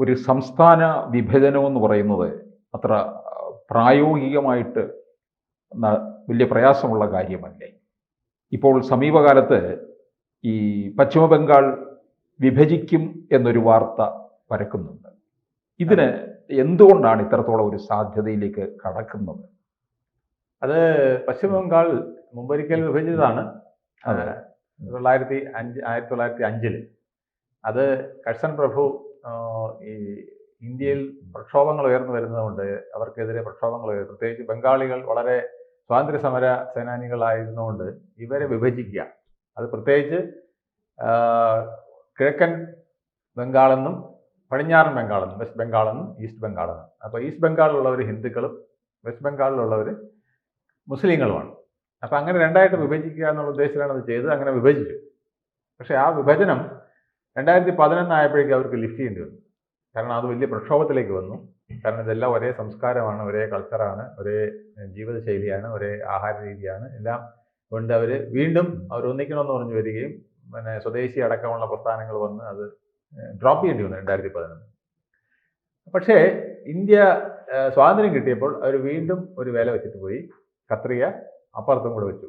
ഒരു സംസ്ഥാന വിഭജനമെന്ന് പറയുന്നത് അത്ര പ്രായോഗികമായിട്ട് വലിയ പ്രയാസമുള്ള കാര്യമല്ലേ. ഇപ്പോൾ സമീപകാലത്ത് ഈ പശ്ചിമ ബംഗാൾ വിഭജിക്കും എന്നൊരു വാർത്ത പരക്കുന്നുണ്ട്. ഇതിന് എന്തുകൊണ്ടാണ് ഇത്രത്തോളം ഒരു സാധ്യതയിലേക്ക് കടക്കുന്നത്? അത് പശ്ചിമ ബംഗാൾ മുമ്പൊരിക്കൽ വിഭജിച്ചതാണ്. 1905 അത് കഴ്സൺ പ്രഭു ഈ ഇന്ത്യയിൽ പ്രക്ഷോഭങ്ങൾ ഉയർന്നു വരുന്നതുകൊണ്ട് അവർക്കെതിരെ പ്രക്ഷോഭങ്ങൾ പ്രത്യേകിച്ച് ബംഗാളികൾ വളരെ സ്വാതന്ത്ര്യ സമര സേനാനികളായിരുന്നുകൊണ്ട് ഇവരെ വിഭജിക്കുക, അത് പ്രത്യേകിച്ച് കിഴക്കൻ ബംഗാളെന്നും പടിഞ്ഞാറൻ ബംഗാളെന്നും വെസ്റ്റ് ബംഗാളെന്നും ഈസ്റ്റ് ബംഗാളെന്നും. അപ്പോൾ ഈസ്റ്റ് ബംഗാളിലുള്ളവർ ഹിന്ദുക്കളും വെസ്റ്റ് ബംഗാളിലുള്ളവർ മുസ്ലിങ്ങളുമാണ്. അപ്പം അങ്ങനെ രണ്ടായിട്ട് വിഭജിക്കുക എന്നുള്ള ഉദ്ദേശത്തിലാണ് അത് ചെയ്തത്. അങ്ങനെ വിഭജിച്ചു. പക്ഷേ ആ വിഭജനം 2011 ആയപ്പോഴേക്കും അവർക്ക് ലിഫ്റ്റ് ചെയ്യേണ്ടി വന്നു. കാരണം അത് വലിയ പ്രക്ഷോഭത്തിലേക്ക് വന്നു. കാരണം ഇതെല്ലാം ഒരേ സംസ്കാരമാണ്, ഒരേ കൾച്ചറാണ്, ഒരേ ജീവിതശൈലിയാണ്, ഒരേ ആഹാര രീതിയാണ്, എല്ലാം കൊണ്ട് വീണ്ടും അവർ ഒന്നിക്കണമെന്ന് പറഞ്ഞു വരികയും പിന്നെ സ്വദേശി അടക്കമുള്ള പ്രസ്ഥാനങ്ങൾ വന്ന് അത് ഡ്രോപ്പ് ചെയ്യേണ്ടി വന്നു 2011. പക്ഷേ ഇന്ത്യ സ്വാതന്ത്ര്യം കിട്ടിയപ്പോൾ അവർ വീണ്ടും ഒരു വേല വെച്ചിട്ട് പോയി. കത്രിയ അപ്പുറത്തും കൂടെ വെച്ചു.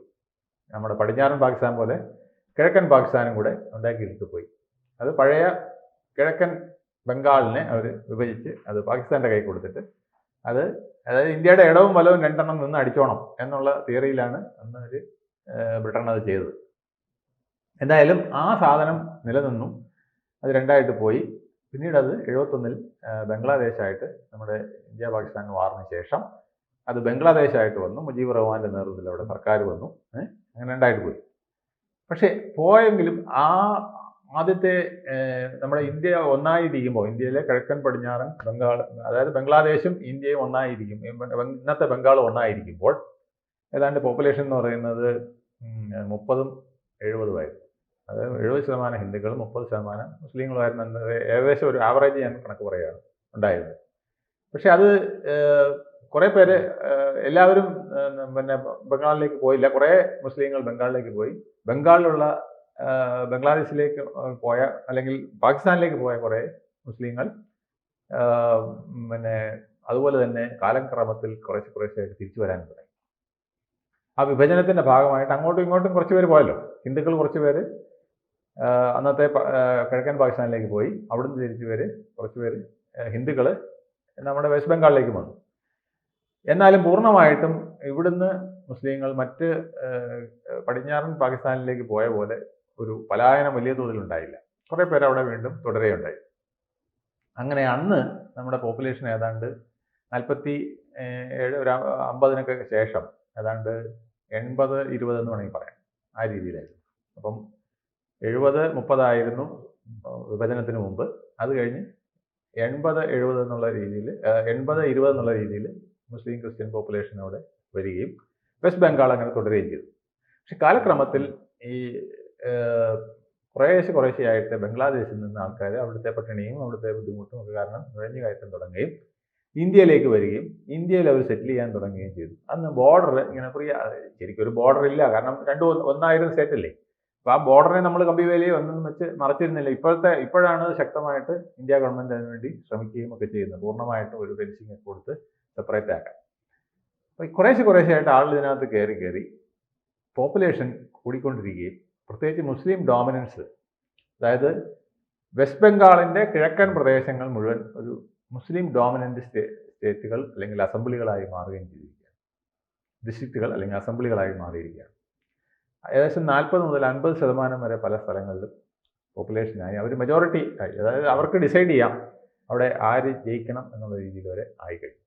നമ്മുടെ പടിഞ്ഞാറൻ പാകിസ്ഥാൻ പോലെ കിഴക്കൻ പാകിസ്ഥാനും കൂടെ ഉണ്ടാക്കിയിട്ട് പോയി. അത് പഴയ കിഴക്കൻ ബംഗാളിനെ അവർ വിഭജിച്ച് അത് പാകിസ്ഥാൻ്റെ കൈ കൊടുത്തിട്ട് അതായത് ഇന്ത്യയുടെ ഇടവും വലവും രണ്ടെണ്ണം നിന്ന് അടിച്ചോണം എന്നുള്ള തിയറിയിലാണ് അന്ന് ഒരു ബ്രിട്ടൻ അത് ചെയ്തത്. എന്തായാലും ആ സാധനം നിലനിന്നു. അത് രണ്ടായിട്ട് പോയി. പിന്നീട് അത് 71 ബംഗ്ലാദേശായിട്ട് നമ്മുടെ ഇന്ത്യ പാകിസ്ഥാൻ വാറിന് ശേഷം അത് ബംഗ്ലാദേശായിട്ട് വന്നു. മുജീബ് റഹ്മാൻ്റെ നേതൃത്വത്തിൽ അവിടെ സർക്കാർ വന്നു. അങ്ങനെ രണ്ടായിട്ട് പോയി. പക്ഷേ പോയെങ്കിലും ആദ്യത്തെ നമ്മുടെ ഇന്ത്യ ഒന്നായിരിക്കുമ്പോൾ, ഇന്ത്യയിലെ കിഴക്കൻ പടിഞ്ഞാറൻ ബംഗാൾ, അതായത് ബംഗ്ലാദേശും ഇന്ത്യയും ഒന്നായിരിക്കും, ഇന്നത്തെ ബംഗാൾ ഒന്നായിരിക്കുമ്പോൾ ഏതാണ്ട് പോപ്പുലേഷൻ എന്ന് പറയുന്നത് 30-70 അതായത് 70% ഹിന്ദുക്കളും 30% മുസ്ലിങ്ങളുമായിരുന്നു. ഏകദേശം ഒരു ആവറേജ് ഞാൻ കണക്ക് പറയുകയാണ് ഉണ്ടായിരുന്നത്. പക്ഷെ അത് കുറേ പേര് എല്ലാവരും പിന്നെ ബംഗാളിലേക്ക് പോയില്ല. കുറേ മുസ്ലിങ്ങൾ ബംഗാളിലേക്ക് പോയി. ബംഗാളിലുള്ള ബംഗ്ലാദേശിലേക്ക് പോയ അല്ലെങ്കിൽ പാകിസ്ഥാനിലേക്ക് പോയ കുറേ മുസ്ലിങ്ങൾ പിന്നെ അതുപോലെ തന്നെ കാലക്രമത്തിൽ കുറേശ്ശെയായിട്ട് തിരിച്ചു വരാൻ തുടങ്ങി. ആ വിഭജനത്തിൻ്റെ ഭാഗമായിട്ട് അങ്ങോട്ടും ഇങ്ങോട്ടും കുറച്ച് പേര് പോയല്ലോ. ഹിന്ദുക്കൾ കുറച്ച് പേര് അന്നത്തെ കിഴക്കൻ പാകിസ്ഥാനിലേക്ക് പോയി. അവിടുന്ന് തിരിച്ചു കുറച്ച് പേര് ഹിന്ദുക്കൾ നമ്മുടെ വെസ്റ്റ് ബംഗാളിലേക്ക് വന്നു. എന്നാലും പൂർണ്ണമായിട്ടും ഇവിടുന്ന് മുസ്ലിങ്ങൾ മറ്റ് പടിഞ്ഞാറൻ പാകിസ്ഥാനിലേക്ക് പോയ പോലെ ഒരു പലായനം വലിയ തോതിലുണ്ടായില്ല. കുറേ പേര് അവിടെ വീണ്ടും തുടരുകയുണ്ടായി. അങ്ങനെ അന്ന് നമ്മുടെ പോപ്പുലേഷൻ ഏതാണ്ട് 47 ഒരു 50-നൊക്കെ ശേഷം ഏതാണ്ട് 80-20 എന്ന് വേണമെങ്കിൽ പറയാം, ആ രീതിയിലായിരുന്നു. അപ്പം 70-30 ആയിരുന്നു വിഭജനത്തിന് മുമ്പ്. അത് കഴിഞ്ഞ് 80-70 എന്നുള്ള രീതിയിൽ 80-20 എന്നുള്ള രീതിയിൽ മുസ്ലിം ക്രിസ്ത്യൻ പോപ്പുലേഷൻ അവിടെ വരികയും വെസ്റ്റ് ബംഗാൾ അങ്ങനെ തുടരുകയും ചെയ്തു. പക്ഷെ കാലക്രമത്തിൽ ഈ കുറേശ്ശെയായിട്ട് ബംഗ്ലാദേശിൽ നിന്ന് ആൾക്കാർ അവിടുത്തെ പട്ടിണിയും അവിടുത്തെ ബുദ്ധിമുട്ടും ഒക്കെ കാരണം നുഴഞ്ഞു കയറ്റം തുടങ്ങുകയും ഇന്ത്യയിലേക്ക് വരികയും ഇന്ത്യയിൽ അവർ സെറ്റിൽ ചെയ്യാൻ തുടങ്ങുകയും ചെയ്തു. അന്ന് ബോർഡർ ഇങ്ങനെ ശരിക്കും ഒരു ബോർഡർ ഇല്ല, കാരണം ഒന്നായിരുന്നു സ്റ്റേറ്റ് അല്ലേ. അപ്പോൾ ആ ബോർഡറിനെ നമ്മൾ കമ്പി വേലിയോ ഒന്നും വെച്ച് മറച്ചിരുന്നില്ല. ഇപ്പോഴാണ് ശക്തമായിട്ട് ഇന്ത്യ ഗവൺമെൻറ് അതിനുവേണ്ടി ശ്രമിക്കുകയും ഒക്കെ ചെയ്യുന്നത്, പൂർണ്ണമായിട്ടും ഒരു ഫെൻസിങ് ഒക്കെ കൊടുത്ത് സെപ്പറേറ്റ് ആക്കാൻ. അപ്പോൾ കുറേശ്ശെയായിട്ട് ആളുകൾ ഇതിനകത്ത് കയറി പോപ്പുലേഷൻ കൂടിക്കൊണ്ടിരിക്കുകയും പ്രത്യേകിച്ച് മുസ്ലിം ഡോമിനൻസ്, അതായത് വെസ്റ്റ് ബംഗാളിൻ്റെ കിഴക്കൻ പ്രദേശങ്ങൾ മുഴുവൻ ഒരു മുസ്ലിം ഡോമിനൻ്റ് സ്റ്റേറ്റുകൾ അല്ലെങ്കിൽ അസംബ്ലികളായി മാറുകയും ചെയ്തിരിക്കുകയാണ്. ഡിസ്ട്രിക്റ്റുകൾ അല്ലെങ്കിൽ അസംബ്ലികളായി മാറിയിരിക്കുകയാണ്. ഏകദേശം 40-50% വരെ പല സ്ഥലങ്ങളിലും പോപ്പുലേഷനായി അവർ മെജോറിറ്റി ആയി. അതായത് അവർക്ക് ഡിസൈഡ് ചെയ്യാം അവിടെ ആര് ജയിക്കണം എന്നുള്ള രീതിയിൽ വരെ ആയിക്കഴിഞ്ഞു.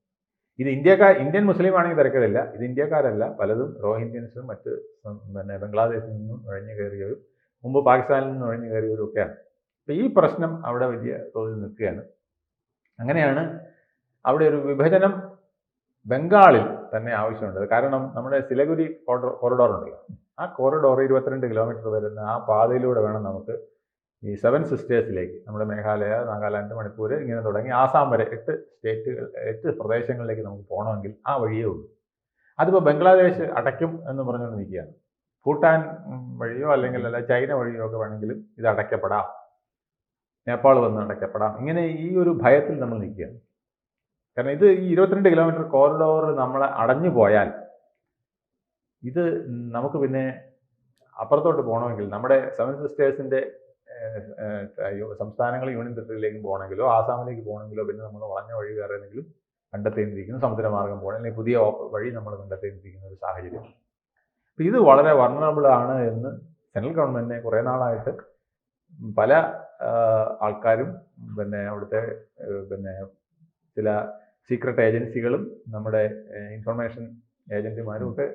ഇത് ഇന്ത്യൻ മുസ്ലിം ആണെങ്കിൽ തിരക്കില്ല. ഇത് ഇന്ത്യക്കാരല്ല, പലതും റോഹിംഗ്യൻസും മറ്റ് പിന്നെ ബംഗ്ലാദേശിൽ നിന്നും നുഴഞ്ഞു കയറിയവരും മുമ്പ് പാകിസ്ഥാനിൽ നിന്ന് നുഴഞ്ഞു കയറിയവരും ഒക്കെയാണ്. അപ്പോൾ ഈ പ്രശ്നം അവിടെ വലിയ തോതിൽ നിൽക്കുകയാണ്. അങ്ങനെയാണ് അവിടെ ഒരു വിഭജനം ബംഗാളിൽ തന്നെ ആവശ്യമുണ്ട്. കാരണം നമ്മുടെ സിലഗുരി കോറിഡോർ ഉണ്ടല്ലോ, ആ കോറിഡോർ 22 കിലോമീറ്റർ വരുന്ന ആ പാതയിലൂടെ വേണം നമുക്ക് ഈ 7 സിസ്റ്റേഴ്സിലേക്ക്, നമ്മുടെ മേഘാലയ, നാഗാലാൻഡ്, മണിപ്പൂർ ഇങ്ങനെ തുടങ്ങി ആസാം വരെ 8 പ്രദേശങ്ങളിലേക്ക് നമുക്ക് പോകണമെങ്കിൽ ആ വഴിയേ ഉള്ളൂ. അതിപ്പോൾ ബംഗ്ലാദേശ് അടയ്ക്കും എന്ന് പറഞ്ഞുകൊണ്ട് നിൽക്കുകയാണ്. ഭൂട്ടാൻ വഴിയോ അല്ലെങ്കിൽ ചൈന വഴിയോ ഒക്കെ വേണമെങ്കിലും ഇത് അടയ്ക്കപ്പെടാം. നേപ്പാൾ വന്ന് അടയ്ക്കപ്പെടാം. ഇങ്ങനെ ഈ ഒരു ഭയത്തിൽ നമ്മൾ നിൽക്കുകയാണ്. കാരണം ഇത് ഈ 22 കിലോമീറ്റർ കോറിഡോർ നമ്മളെ അടഞ്ഞു പോയാൽ ഇത് നമുക്ക് പിന്നെ അപ്പുറത്തോട്ട് പോകണമെങ്കിൽ നമ്മുടെ 7 സിസ്റ്റേഴ്സിൻ്റെ സംസ്ഥാനങ്ങൾ യൂണിയൻ ടെറിട്ടറിയിലേക്ക് പോകണമെങ്കിലോ ആസാമിലേക്ക് പോകണമെങ്കിലോ പിന്നെ നമ്മൾ വളഞ്ഞ വഴി വേറെ ഏതെങ്കിലും കണ്ടെത്തേണ്ടിയിരിക്കുന്നു, സമുദ്രമാർഗം പോകണം, അല്ലെങ്കിൽ പുതിയ വഴി നമ്മൾ കണ്ടെത്തേണ്ടിയിരിക്കുന്ന ഒരു സാഹചര്യം. അപ്പം ഇത് വളരെ വൾണറബിൾ ആണ് എന്ന് സെൻട്രൽ ഗവൺമെൻറ്റിനെ കുറേ നാളായിട്ട് പല ആൾക്കാരും പിന്നെ അവിടുത്തെ ചില സീക്രട്ട് ഏജൻസികളും നമ്മുടെ ഇൻഫർമേഷൻ ഏജൻസിമാരും ഒക്കെ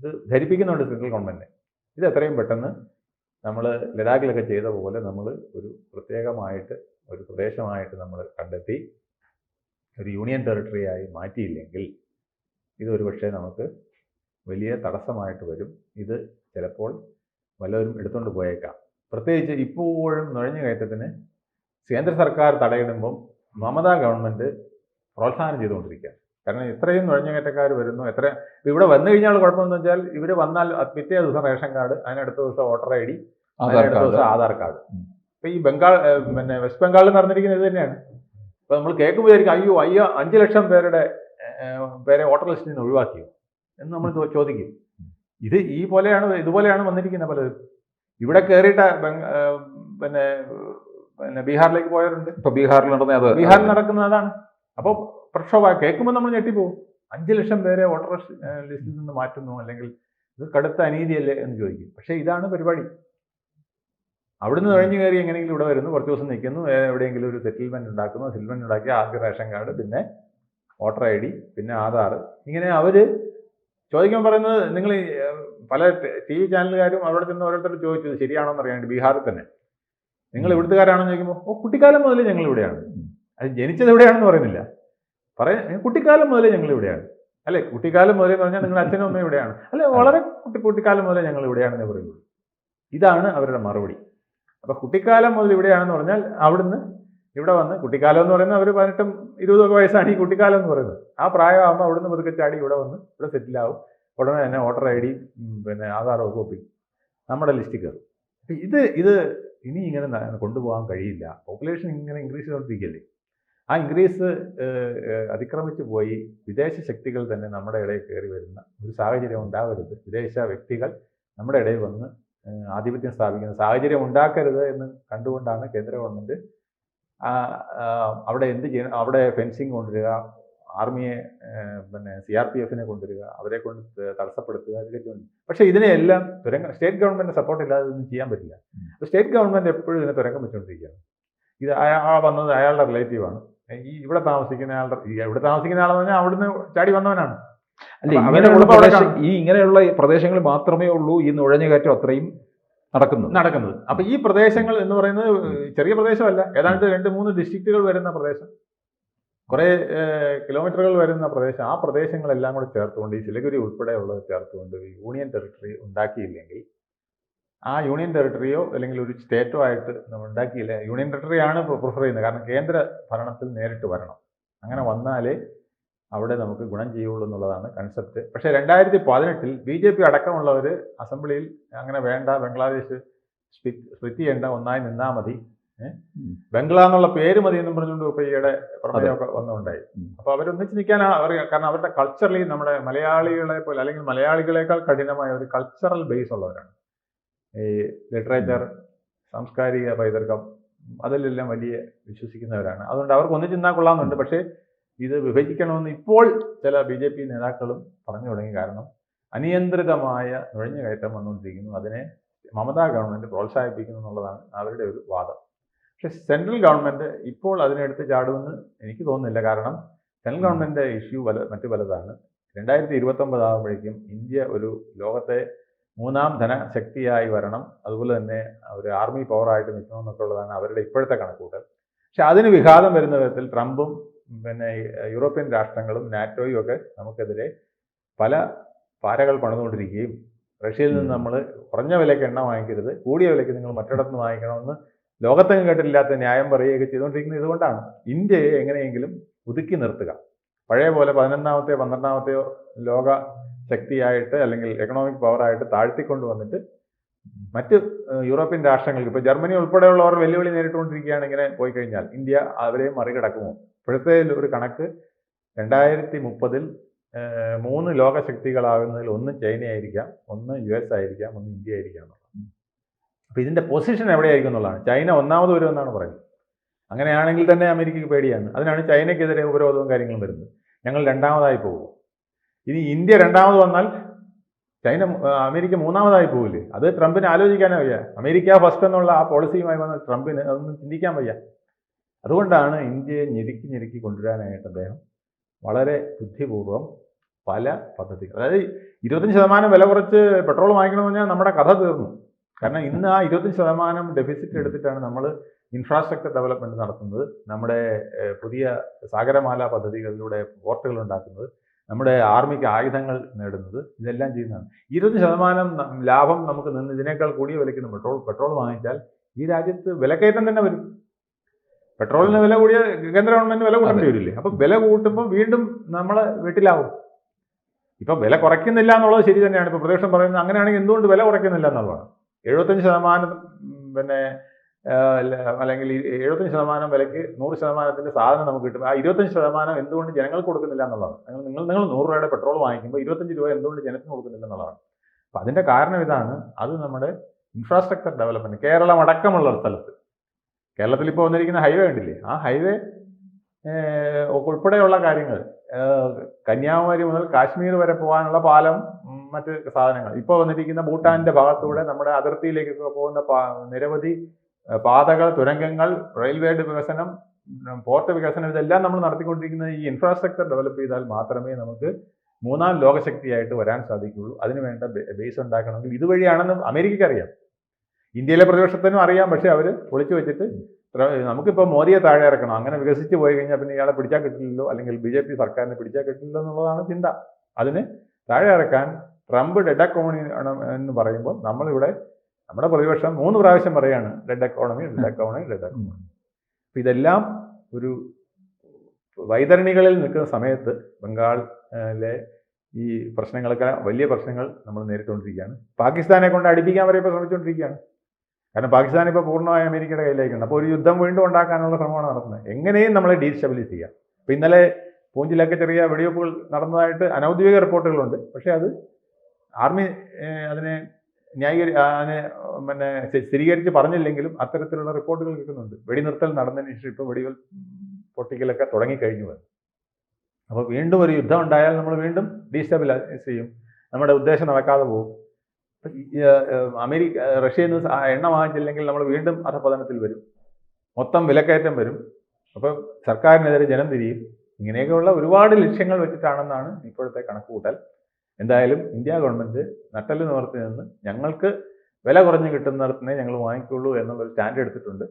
ഇത് ധരിപ്പിക്കുന്നുണ്ട് സെൻട്രൽ ഗവൺമെൻറ്റിനെ. ഇത് എത്രയും പെട്ടെന്ന് നമ്മൾ ലഡാക്കിലൊക്കെ ചെയ്ത പോലെ നമ്മൾ ഒരു പ്രത്യേകമായിട്ട് ഒരു പ്രദേശമായിട്ട് നമ്മൾ കണ്ടെത്തി ഒരു യൂണിയൻ ടെറിട്ടറിയായി മാറ്റിയില്ലെങ്കിൽ ഇതൊരു പക്ഷേ നമുക്ക് വലിയ തടസ്സമായിട്ട് വരും. ഇത് ചിലപ്പോൾ വല്ലവരും എടുത്തുകൊണ്ട് പോയേക്കാം. പ്രത്യേകിച്ച് ഇപ്പോഴും നുഴഞ്ഞുകയറ്റത്തിന് കേന്ദ്ര സർക്കാർ തടയിടുമ്പം മമതാ ഗവൺമെൻറ് പ്രോത്സാഹനം ചെയ്തുകൊണ്ടിരിക്കുകയാണ്. കാരണം ഇത്രയും നുഴഞ്ഞുകയറ്റക്കാർ വരുന്നു, ഇവിടെ വന്നു കഴിഞ്ഞാൽ കുഴപ്പമെന്ന് വെച്ചാൽ ഇവർ വന്നാൽ പിറ്റേ ദിവസം റേഷൻ കാർഡ്, അതിനടുത്ത ദിവസം വോട്ടർ ID, അതിനടുത്ത ദിവസം ആധാർ കാർഡ്. ഇപ്പം ഈ വെസ്റ്റ് ബംഗാളിൽ നടന്നിരിക്കുന്നത് ഇത് തന്നെയാണ്. ഇപ്പം നമ്മൾ കേൾക്കുമ്പോൾ വിചാരിക്കും അയ്യോ 5 ലക്ഷം പേരെ വോട്ടർ ലിസ്റ്റിൽ നിന്ന് ഒഴിവാക്കിയോ എന്ന് നമ്മൾ ചോദിക്കും. ഇതുപോലെയാണ് വന്നിരിക്കുന്നത് പലരും. ഇവിടെ കയറിയിട്ട് ബീഹാറിലേക്ക് പോയവരുണ്ട്. ഇപ്പൊ ബീഹാറിൽ നടക്കുന്നത് അതാണ്. അപ്പോൾ പ്രക്ഷോഭ കേൾക്കുമ്പോൾ നമ്മൾ ഞെട്ടിപ്പോവും. 5 ലക്ഷം പേരെ വോട്ടർ ലിസ്റ്റിൽ നിന്ന് മാറ്റുന്നു, അല്ലെങ്കിൽ ഇത് കടുത്ത അനീതിയല്ലേ എന്ന് ചോദിക്കും. പക്ഷേ ഇതാണ് പരിപാടി. അവിടുന്ന് കഴിഞ്ഞു കയറി എങ്ങനെയെങ്കിലും ഇവിടെ വരുന്നു, കുറച്ച് ദിവസം നിൽക്കുന്നു, എവിടെയെങ്കിലും ഒരു സെറ്റിൽമെൻറ്റ് ഉണ്ടാക്കുന്നു, സെറ്റിൽമെൻറ്റ് ഉണ്ടാക്കി ആദ്യ റേഷൻ കാർഡ്, പിന്നെ വോട്ടർ ID, പിന്നെ ആധാർ. ഇങ്ങനെ അവർ ചോദിക്കാൻ പറയുന്നത്, നിങ്ങൾ പല TV ചാനലുകാരും അവിടെ ചെന്ന് ഓരോരുത്തർ ചോദിച്ചത് ശരിയാണോ എന്ന് അറിയാണ്ട് ബീഹാറിൽ തന്നെ, നിങ്ങൾ ഇവിടുത്തുകാരാണെന്ന് ചോദിക്കുമ്പോൾ കുട്ടിക്കാലം മുതലേ ഞങ്ങൾ ഇവിടെയാണ്. അത് ജനിച്ചത് എവിടെയാണെന്ന് പറയുന്നില്ല, കുട്ടിക്കാലം മുതലേ ഞങ്ങൾ ഇവിടെയാണ്. അല്ലെ, കുട്ടിക്കാലം മുതലേ എന്ന് പറഞ്ഞാൽ നിങ്ങളുടെ അച്ഛനും അമ്മയും ഇവിടെയാണ്. അല്ലെ, വളരെ കുട്ടിക്കാലം മുതലേ ഞങ്ങൾ ഇവിടെയാണെന്നേ പറയുള്ളൂ. ഇതാണ് അവരുടെ മറുപടി. അപ്പം കുട്ടിക്കാലം മുതൽ ഇവിടെയാണെന്ന് പറഞ്ഞാൽ അവിടുന്ന് ഇവിടെ വന്ന്, കുട്ടിക്കാലം എന്ന് പറയുന്നത് അവർ 18 20 വയസ്സാണ് ഈ കുട്ടിക്കാലം എന്ന് പറയുന്നത്. ആ പ്രായമാകുമ്പോൾ അവിടുന്ന് പതുക്കെ ചാടി ഇവിടെ വന്ന് ഇവിടെ സെറ്റിലാവും. ഉടനെ തന്നെ വോട്ടർ ID, പിന്നെ ആധാറും ഒക്കെ ഒപ്പിക്കും, നമ്മുടെ ലിസ്റ്റിൽ കയറും. ഇത് ഇനി ഇങ്ങനെ കൊണ്ടുപോകാൻ കഴിയില്ല. പോപ്പുലേഷൻ ഇങ്ങനെ ഇൻക്രീസ് ചെയ്തുകൊണ്ടിരിക്കുകയല്ലേ. ആ ഇൻക്രീസ് അതിക്രമിച്ചു പോയി വിദേശ ശക്തികൾ തന്നെ നമ്മുടെ ഇടയിൽ കയറി വരുന്ന ഒരു സാഹചര്യം ഉണ്ടാവരുത്. വിദേശ വ്യക്തികൾ നമ്മുടെ ഇടയിൽ വന്ന് ആധിപത്യം സ്ഥാപിക്കുന്ന സാഹചര്യം ഉണ്ടാക്കരുത് എന്ന് കണ്ടുകൊണ്ടാണ് കേന്ദ്ര ഗവൺമെൻറ് അവിടെ എന്ത് ചെയ്യണം, അവിടെ ഫെൻസിങ് കൊണ്ടുവരിക, ആർമിയെ CRPFനെ കൊണ്ടുവരിക, അവരെ കൊണ്ട് തടസ്സപ്പെടുത്തുക, ഇതൊക്കെ ചെയ്യുന്നു. പക്ഷേ ഇതിനെയെല്ലാം സ്റ്റേറ്റ് ഗവൺമെൻറ് സപ്പോർട്ട് ഇല്ലാതെ ഇതൊന്നും ചെയ്യാൻ പറ്റില്ല. അപ്പോൾ സ്റ്റേറ്റ് ഗവൺമെൻറ് എപ്പോഴും ഇതിനെ തുരങ്കം വെച്ചുകൊണ്ടിരിക്കുകയാണ്. ഇത് വന്നത് അയാളുടെ റിലേറ്റീവാണ്, ഇവിടെ താമസിക്കുന്ന ആളെന്ന് പറഞ്ഞാൽ അവിടുന്ന് ചാടി വന്നവനാണ്. ഇങ്ങനെയുള്ള പ്രദേശങ്ങളിൽ മാത്രമേ ഉള്ളൂ ഈ നുഴഞ്ഞുകയറ്റം അത്രയും നടക്കുന്നത്. അപ്പൊ ഈ പ്രദേശങ്ങൾ എന്ന് പറയുന്നത് ചെറിയ പ്രദേശമല്ല, ഏതാണ്ട് 2-3 ഡിസ്ട്രിക്റ്റുകൾ വരുന്ന പ്രദേശം, കുറേ കിലോമീറ്ററുകൾ വരുന്ന പ്രദേശം. ആ പ്രദേശങ്ങളെല്ലാം കൂടെ ചേർത്തുകൊണ്ട്, ഈ സിലിഗുരി ഉൾപ്പെടെയുള്ളത് ചേർത്തുകൊണ്ട് യൂണിയൻ ടെറിട്ടറി ഉണ്ടാക്കിയില്ലെങ്കിൽ, ആ യൂണിയൻ ടെറിട്ടറിയോ അല്ലെങ്കിൽ ഒരു സ്റ്റേറ്റോ ആയിട്ട് നമ്മൾ ഉണ്ടാക്കിയില്ല. യൂണിയൻ ടെറിട്ടറിയാണ് പ്രിഫർ ചെയ്യുന്നത്, കാരണം കേന്ദ്ര ഭരണത്തിൽ നേരിട്ട് വരണം. അങ്ങനെ വന്നാലേ അവിടെ നമുക്ക് ഗുണം ചെയ്യുള്ളൂ എന്നുള്ളതാണ് കൺസെപ്റ്റ്. പക്ഷേ 2018 BJP അടക്കമുള്ളവർ അസംബ്ലിയിൽ അങ്ങനെ വേണ്ട, ബംഗ്ലാദേശ് സ്പ്ലിറ്റ് ചെയ്യേണ്ട, ഒന്നായി നിന്നാൽ മതി, ബംഗ്ലാ എന്നുള്ള പേര് മതി എന്നും പറഞ്ഞുകൊണ്ട് ഇപ്പോൾ ഈയിടെ പ്രമേയമൊക്കെ വന്നുണ്ടായി. അപ്പോൾ അവരൊന്നിച്ച് നിൽക്കാനാണ് അവർ, കാരണം അവരുടെ കൾച്ചറലി നമ്മുടെ മലയാളികളെ പോലെ, അല്ലെങ്കിൽ മലയാളികളെക്കാൾ കഠിനമായ ഒരു കൾച്ചറൽ ബേസ് ഉള്ളവരാണ്. ഈ ലിറ്ററേച്ചർ, സാംസ്കാരിക പൈതൃകം, അതിലെല്ലാം വലിയ വിശ്വസിക്കുന്നവരാണ്. അതുകൊണ്ട് അവർക്ക് ഒന്നിച്ച് നിന്നാൽ കൊള്ളാമെന്നുണ്ട്. പക്ഷേ ഇത് വിഭജിക്കണമെന്ന് ഇപ്പോൾ ചില BJP നേതാക്കളും പറഞ്ഞു തുടങ്ങി. കാരണം അനിയന്ത്രിതമായ നുഴഞ്ഞുകയറ്റം വന്നുകൊണ്ടിരിക്കുന്നു, അതിനെ മമതാ ഗവൺമെൻറ് പ്രോത്സാഹിപ്പിക്കുന്നു എന്നുള്ളതാണ് അവരുടെ ഒരു വാദം. പക്ഷെ സെൻട്രൽ ഗവൺമെൻറ് ഇപ്പോൾ അതിനെടുത്ത് ചാടുമെന്ന് എനിക്ക് തോന്നുന്നില്ല. കാരണം സെൻട്രൽ ഗവൺമെൻറ് ഇഷ്യൂ മറ്റു പലതാണ്. 2029 ആകുമ്പോഴേക്കും ഇന്ത്യ ഒരു ലോകത്തെ 3ാം ധനശക്തിയായി വരണം, അതുപോലെ തന്നെ ഒരു ആർമി പവറായിട്ട് നിൽക്കണമെന്നൊക്കെ ഉള്ളതാണ് അവരുടെ ഇപ്പോഴത്തെ കണക്കൂട്ടൽ. പക്ഷെ അതിന് വിഘാതം വരുന്ന വിധത്തിൽ ട്രംപും പിന്നെ യൂറോപ്യൻ രാഷ്ട്രങ്ങളും നാറ്റോയും ഒക്കെ നമുക്കെതിരെ പല പാരകൾ പണിതുകൊണ്ടിരിക്കുകയും, റഷ്യയിൽ നിന്ന് നമ്മൾ കുറഞ്ഞ വിലയ്ക്ക് എണ്ണ വാങ്ങിക്കരുത്, കൂടിയ വിലയ്ക്ക് നിങ്ങൾ മറ്റിടത്ത് നിന്ന് വാങ്ങിക്കണമെന്ന് ലോകത്തെങ്ങും കേട്ടില്ലാത്ത ന്യായം പറയുകയൊക്കെ ചെയ്തുകൊണ്ടിരിക്കുന്നത്. ഇതുകൊണ്ടാണ് ഇന്ത്യയെ എങ്ങനെയെങ്കിലും ഒതുക്കി നിർത്തുക, പഴയ പോലെ 11ാമത്തെയോ 12ാമത്തെയോ ലോക ശക്തിയായിട്ട് അല്ലെങ്കിൽ എക്കണോമിക് പവറായിട്ട് താഴ്ത്തിക്കൊണ്ട് വന്നിട്ട് മറ്റ് യൂറോപ്യൻ രാഷ്ട്രങ്ങൾക്ക് ഇപ്പോൾ ജർമ്മനി ഉൾപ്പെടെയുള്ളവർ വെല്ലുവിളി നേരിട്ടുകൊണ്ടിരിക്കുകയാണ്. ഇങ്ങനെ പോയി കഴിഞ്ഞാൽ ഇന്ത്യ അവരെ മറികടക്കുമോ? ഇപ്പോഴത്തെ ഒരു കണക്ക് 2030 3 ലോകശക്തികളാകുന്നതിൽ ഒന്ന് ചൈനയായിരിക്കാം, ഒന്ന് US ആയിരിക്കാം, ഒന്ന് ഇന്ത്യ ആയിരിക്കാം എന്നുള്ളത്. അപ്പോൾ ഇതിൻ്റെ പൊസിഷൻ എവിടെയായിരിക്കും എന്നുള്ളതാണ്. ചൈന ഒന്നാമത് വരുമെന്നാണ് പറയുന്നത്. അങ്ങനെയാണെങ്കിൽ തന്നെ അമേരിക്കയ്ക്ക് പേടിയാണ്. അതിനാണ് ചൈനയ്ക്കെതിരെ ഉപരോധവും കാര്യങ്ങളും വരുന്നത്. ഞങ്ങൾ രണ്ടാമതായി പോകും. ഇനി ഇന്ത്യ രണ്ടാമത് വന്നാൽ അമേരിക്ക മൂന്നാമതായി പോകില്ലേ? അത് ട്രംപിന് ആലോചിക്കാനേ വയ്യ. അമേരിക്ക ഫസ്റ്റ് എന്നുള്ള ആ പോളിസിയുമായി വന്ന ട്രംപിന് അതൊന്നും ചിന്തിക്കാൻ വയ്യ. അതുകൊണ്ടാണ് ഇന്ത്യയെ ഞെരുക്കി കൊണ്ടുവരാനായിട്ട് അദ്ദേഹം വളരെ ബുദ്ധിപൂർവ്വം പല പദ്ധതികൾ, അതായത് 25% വില കുറച്ച് പെട്രോൾ വാങ്ങിക്കണമെന്ന് പറഞ്ഞാൽ നമ്മുടെ കഥ തീർന്നു. കാരണം ഇന്ന് ആ 25% ഡെഫിസിറ്റ് എടുത്തിട്ടാണ് നമ്മൾ ഇൻഫ്രാസ്ട്രക്ചർ ഡെവലപ്മെൻറ്റ് നടത്തുന്നത്, നമ്മുടെ പുതിയ സാഗരമാല പദ്ധതികളിലൂടെ പോർട്ടുകൾ ഉണ്ടാക്കുന്നത്, നമ്മുടെ ആർമിക്ക് ആയുധങ്ങൾ നേടുന്നത്, ഇതെല്ലാം ചെയ്യുന്നതാണ്. 20% ലാഭം നമുക്ക് നിന്ന് ഇതിനേക്കാൾ കൂടിയ വിലയ്ക്ക് പെട്രോൾ വാങ്ങിച്ചാൽ ഈ രാജ്യത്ത് വിലക്കയറ്റം തന്നെ വരും. പെട്രോളിന് വില കൂടിയ കേന്ദ്ര ഗവൺമെന്റ് വില കൂട്ടേണ്ടി വരില്ലേ? അപ്പം വില കൂട്ടുമ്പോൾ വീണ്ടും നമ്മൾ വീട്ടിലാവും. ഇപ്പം വില കുറയ്ക്കുന്നില്ല എന്നുള്ളത് ശരി തന്നെയാണ്. ഇപ്പോൾ പ്രതിപക്ഷം പറയുന്നത് അങ്ങനെയാണെങ്കിൽ എന്തുകൊണ്ട് വില കുറയ്ക്കുന്നില്ല എന്നുള്ളതാണ്. 75% പിന്നെ അല്ലെങ്കിൽ 75% വിലയ്ക്ക് 100%ൻ്റെ സാധനം നമുക്ക് കിട്ടും. ആ 25% എന്തുകൊണ്ട് ജനങ്ങൾക്ക് കൊടുക്കുന്നില്ല എന്നുള്ളതാണ്. നിങ്ങൾ 100 രൂപയുടെ പെട്രോൾ വാങ്ങിക്കുമ്പോൾ 25 രൂപ എന്തുകൊണ്ട് ജനത്തിന് കൊടുക്കുന്നില്ല എന്നുള്ളതാണ്. അപ്പം അതിൻ്റെ കാരണം ഇതാണ്. അത് നമ്മുടെ ഇൻഫ്രാസ്ട്രക്ചർ ഡെവലപ്മെൻറ്റ് കേരളം അടക്കമുള്ള സ്ഥലത്ത്, കേരളത്തിൽ ഇപ്പോൾ വന്നിരിക്കുന്ന ഹൈവേ ഉണ്ടില്ലേ, ആ ഹൈവേ ഉൾപ്പെടെയുള്ള കാര്യങ്ങൾ, കന്യാകുമാരി മുതൽ കാശ്മീർ വരെ പോകാനുള്ള പാലം, മറ്റ് സാധനങ്ങൾ, ഇപ്പോൾ വന്നിരിക്കുന്ന ഭൂട്ടാൻ്റെ ഭാഗത്തൂടെ നമ്മുടെ അതിർത്തിയിലേക്കൊക്കെ പോകുന്ന നിരവധി പാതകൾ, തുരങ്കങ്ങൾ, റെയിൽവേ വികസനം, പോർട്ട് വികസനം, ഇതെല്ലാം നമ്മൾ നടത്തിക്കൊണ്ടിരിക്കുന്നത് ഈ ഇൻഫ്രാസ്ട്രക്ചർ ഡെവലപ്പ് ചെയ്താൽ മാത്രമേ നമുക്ക് മൂന്നാം ലോകശക്തിയായിട്ട് വരാൻ സാധിക്കുകയുള്ളൂ. അതിനുവേണ്ട ബേസ് ഉണ്ടാക്കണമെങ്കിൽ ഇതുവഴിയാണെന്ന് അമേരിക്കയ്ക്ക് അറിയാം, ഇന്ത്യയിലെ പ്രതിപക്ഷത്തിനും അറിയാം. പക്ഷേ അവർ ഒളിച്ചു വെച്ചിട്ട് നമുക്കിപ്പോൾ മോദിയെ താഴെ ഇറക്കണം, അങ്ങനെ വികസിച്ച് പോയി കഴിഞ്ഞാൽ പിന്നെ ഇയാളെ പിടിച്ചാൽ കിട്ടില്ലല്ലോ, അല്ലെങ്കിൽ BJP സർക്കാരിനെ പിടിച്ചാൽ കിട്ടില്ലല്ലോ എന്നുള്ളതാണ് ചിന്ത. അതിന് താഴെ ഇറക്കാൻ ട്രംപ് ഡെഡ് എക്കോണമി എന്ന് പറയുമ്പോൾ നമ്മളിവിടെ നമ്മുടെ പ്രതിപക്ഷം 3 പ്രാവശ്യം പറയുകയാണ് ഡെഡ് എക്കോണമി. അപ്പം ഇതെല്ലാം ഒരു വൈതരണികളിൽ നിൽക്കുന്ന സമയത്ത് ബംഗാളിലെ ഈ പ്രശ്നങ്ങളൊക്കെ വലിയ പ്രശ്നങ്ങൾ നമ്മൾ നേരിട്ടുകൊണ്ടിരിക്കുകയാണ്. പാകിസ്ഥാനെ കൊണ്ട് അടുപ്പിക്കാൻ വരെ ഇപ്പോൾ ശ്രമിച്ചുകൊണ്ടിരിക്കുകയാണ്. കാരണം പാകിസ്ഥാൻ ഇപ്പോൾ പൂർണ്ണമായി അമേരിക്കയുടെ കയ്യിലേക്കുണ്ട്. അപ്പോൾ ഒരു യുദ്ധം വീണ്ടും ഉണ്ടാക്കാനുള്ള ശ്രമമാണ് നടത്തുന്നത്. എങ്ങനെയും നമ്മളെ ഡീസ്റ്റബിലൈസ് ചെയ്യാം. അപ്പോൾ ഇന്നലെ പൂഞ്ചിലൊക്കെ ചെറിയ വെടിവെപ്പുകൾ നടന്നതായിട്ട് അനൗദ്യോഗിക റിപ്പോർട്ടുകളുണ്ട്. പക്ഷേ അത് ആർമി അതിനെ സ്ഥിരീകരിച്ച് പറഞ്ഞില്ലെങ്കിലും അത്തരത്തിലുള്ള റിപ്പോർട്ടുകൾ കിട്ടുന്നുണ്ട്. വെടിനിർത്തൽ നടന്നതിന് ശേഷം ഇപ്പോൾ വെടികൾ പൊട്ടിക്കലൊക്കെ തുടങ്ങിക്കഴിഞ്ഞു വരും. അപ്പോൾ വീണ്ടും ഒരു യുദ്ധം ഉണ്ടായാൽ നമ്മൾ വീണ്ടും ഡീസ്റ്റബിലൈസ് ചെയ്യും, നമ്മുടെ ഉദ്ദേശം നടക്കാതെ പോകും. റഷ്യയിൽ നിന്ന് എണ്ണ വാങ്ങിച്ചില്ലെങ്കിൽ നമ്മൾ വീണ്ടും അധപതനത്തിൽ വരും, മൊത്തം വിലക്കയറ്റം വരും. അപ്പോൾ സർക്കാരിനെതിരെ ജനം തിരിയും. ഇങ്ങനെയൊക്കെയുള്ള ഒരുപാട് ലക്ഷ്യങ്ങൾ വെച്ചിട്ടാണെന്നാണ് ഇപ്പോഴത്തെ കണക്കുകൂട്ടൽ. എന്തായാലും ഇന്ത്യ ഗവൺമെൻറ് നട്ടെല്ല് നിവർത്തി നിന്ന് ഞങ്ങൾക്ക് വില കുറഞ്ഞ് കിട്ടുന്നിടത്തിനെ ഞങ്ങൾ വാങ്ങിക്കുള്ളൂ എന്നുള്ളൊരു സ്റ്റാൻഡ് എടുത്തിട്ടുണ്ട്.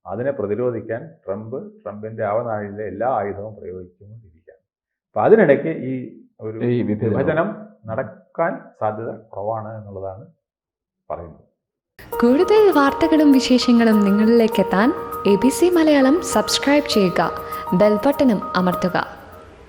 അതിനെ പ്രതിരോധിക്കാൻ ട്രംപിൻ്റെ ആവനാഴിയിലെ എല്ലാ ആയുധവും പ്രയോഗിച്ചുകൊണ്ടിരിക്കുകയാണ്. അപ്പം അതിനിടയ്ക്ക് ഈ ഒരു വിഭജനം നടക്കാൻ സാധ്യത കുറവാണ് എന്നുള്ളതാണ് പറയുന്നത്. കൂടുതൽ വാർത്തകളും വിശേഷങ്ങളും നിങ്ങളിലേക്ക് എത്താൻ ABC മലയാളം സബ്സ്ക്രൈബ് ചെയ്യുക, ബെൽ ബട്ടണും അമർത്തുക.